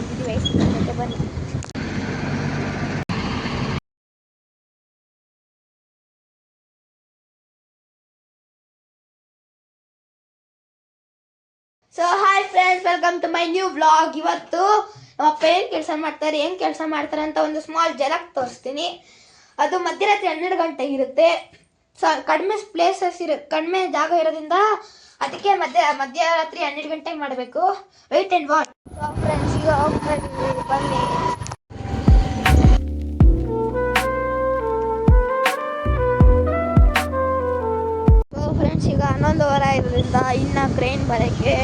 ಬಂದಿದ್ದೀವಿ ice cream ಜೊತೆ ಬನ್ನಿ. So hi friends, welcome to my new vlog. ಇವತ್ತು ನಮ್ಮಪ್ಪ ಏನು ಕೆಲಸ ಮಾಡ್ತಾರೆ, ಹೆಂಗೆ ಕೆಲಸ ಮಾಡ್ತಾರೆ ಅಂತ ಒಂದು ಸ್ಮಾಲ್ ಜಲಕ್ ತೋರಿಸ್ತೀನಿ. ಅದು ಮಧ್ಯರಾತ್ರಿ 12 ಗಂಟೆಗೆ ಇರುತ್ತೆ. ಕಡಿಮೆ ಪ್ಲೇಸಸ್ ಕಡಿಮೆ ಜಾಗ ಇರೋದ್ರಿಂದ ಅದಕ್ಕೆ ಮಧ್ಯರಾತ್ರಿ 12 ಗಂಟೆಗೆ ಮಾಡಬೇಕು. Wait and watch. So friends, ಈಗ ಹೋಗ್ತಾ ಇದ್ದೀವಿ, ಬನ್ನಿ. ಸೊ ಫ್ರೆಂಡ್ಸ್, ಈಗ 11 ಇರೋದ್ರಿಂದ ಇನ್ನು ಕ್ರೇನ್ ಬರೋಕ್ಕೆ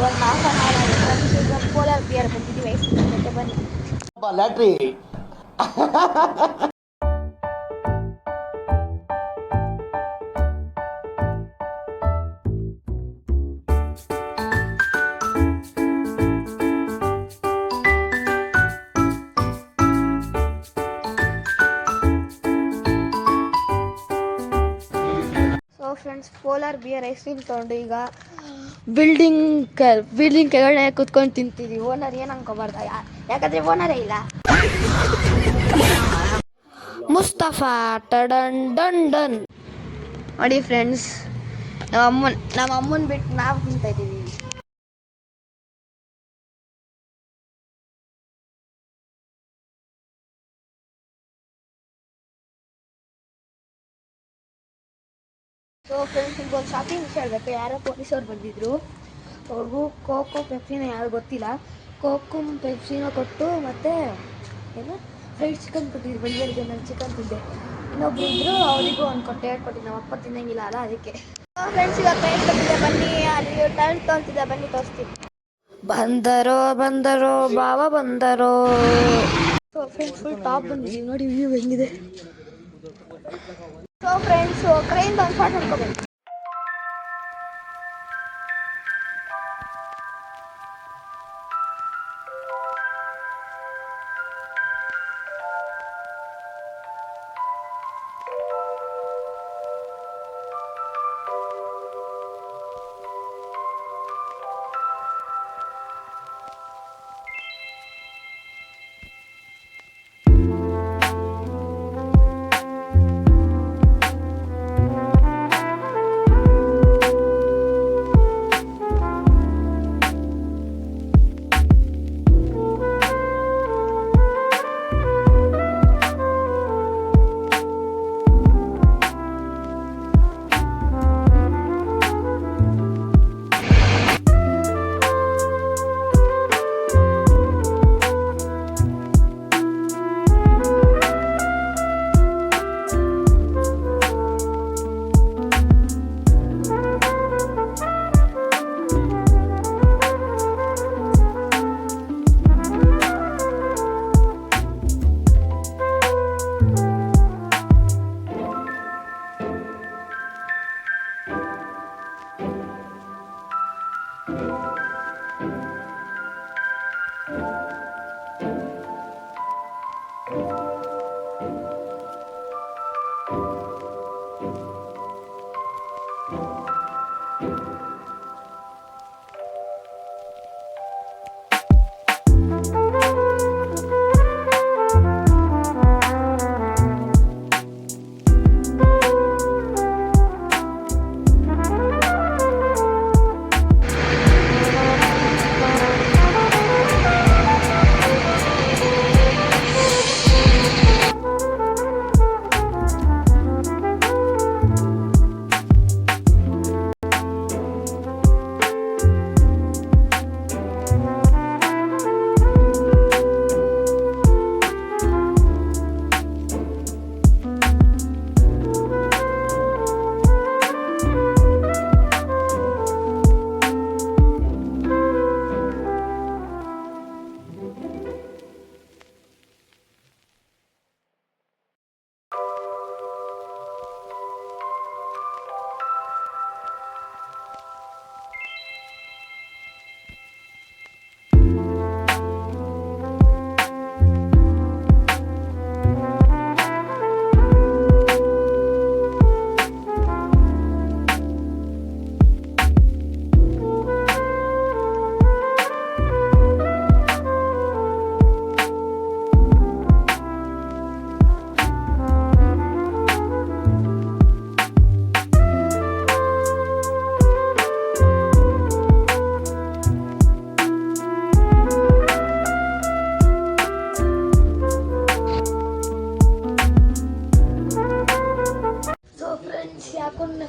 ಒಂದು ಹಾಫ್ ಆನ್ ಅವರ್ ಆಗುತ್ತೆ. ಈಗ ಪೋಲಾರ್ ಬಿಯರ್ ಬಂದಿದ್ದೀವಿ ಐಸ್ ಕ್ರೀಮ್ ಜೊತೆ ಬನ್ನಿ. ಲ್ಯಾಟ್ರಿ friends, polar bear ice cream ತೊಗೊಂಡು ಈಗ ಬಿಲ್ಡಿಂಗ್ ಕೆಳಗಡೆ ಕುತ್ಕೊಂಡು ತಿಂತಿದ್ದೀವಿ. ಓನರ್ ಏನು ಅನ್ಕೋಬಾರ್ದ, ಯಾಕಂದರೆ ಓನರೇ ಇಲ್ಲ. ಮುಸ್ತಫಾ ಟಡನ್ ಡನ್ ಡನ್. ನೋಡಿ ಫ್ರೆಂಡ್ಸ್, ನಮ್ಮ ಅಮ್ಮನ ಬಿಟ್ಟು ನಾವು ತಿಂತಾ ಇದ್ದೀವಿ. ಸೊ ಫ್ರೆಂಡ್ಸ್, ಈಗ ಒಂದು ಶಾಪಿಂಗ್ ವಿಷಯ ಹೇಳಬೇಕು. ಯಾರೋ ಪೊಲೀಸವ್ರು ಬಂದಿದ್ದರು. ಅವ್ರಿಗೂ ಕೋಕೋ ಪೆಪ್ಸಿನ ಯಾರು ಗೊತ್ತಿಲ್ಲ, ಕೋಕೋ ಪೆಪ್ಸಿನ ಕೊಟ್ಟು ಮತ್ತೆ ಏನು ಫ್ರೈಡ್ ಚಿಕನ್ ಕೊಟ್ಟಿದ್ರು. ಬೆಳಿಗ್ಗೆ ನಾನು ಚಿಕನ್ ತಿಂದೆ. ಇನ್ನೊಬ್ರು ಇದ್ದರು, ಅವರಿಗೂ ಒಂದು ಹೇಳ್ಕೊಟ್ಟಿದ್ದು. ನಮ್ಮ ಅಪ್ಪ ತಿನ್ನಂಗಿಲ್ಲ ಅಲ್ಲ, ಅದಕ್ಕೆ. ಫ್ರೆಂಡ್ಸ್, ಇವಾಗ ಟ್ರೈನ್ ಬಂದಿದೆ, ಬನ್ನಿ. ಅಲ್ಲಿ ಟರ್ನ್ ತೊಗೊತಿದ್ದೆ, ಬನ್ನಿ ತೋರಿಸ್ತೀನಿ. ಬಂದರೋ ಬಾವ ಬಂದರೋ. ಸೊ ಫ್ರೆಂಡ್ಸ್, ಫುಲ್ ಟಾಪ್ ಬಂದಿದ್ದೀವಿ, ನೋಡಿ ವ್ಯೂ ಹೆಂಗಿದೆ. ಸೊ ಫ್ರೆಂಡ್ಸ್, ಕ್ರೈನ್ ಒಂದು ಶಾರ್ಟ್ ಮಾಡ್ಕೋಬೇಕು.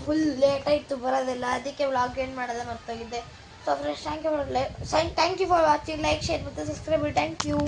ಫುಲ್ ಲೇಟ್ ಆಯಿತು ಬರೋದೆಲ್ಲ, ಅದಕ್ಕೆ ವ್ಲಾಗ್ ಏನು ಮಾಡೋದೇ ಮರ್ತೋಗಿದ್ದೆ. So friends, thank you for watching. Like, share ಮತ್ತು ಸಬ್ಸ್ಕ್ರೈಬ್. Thank you.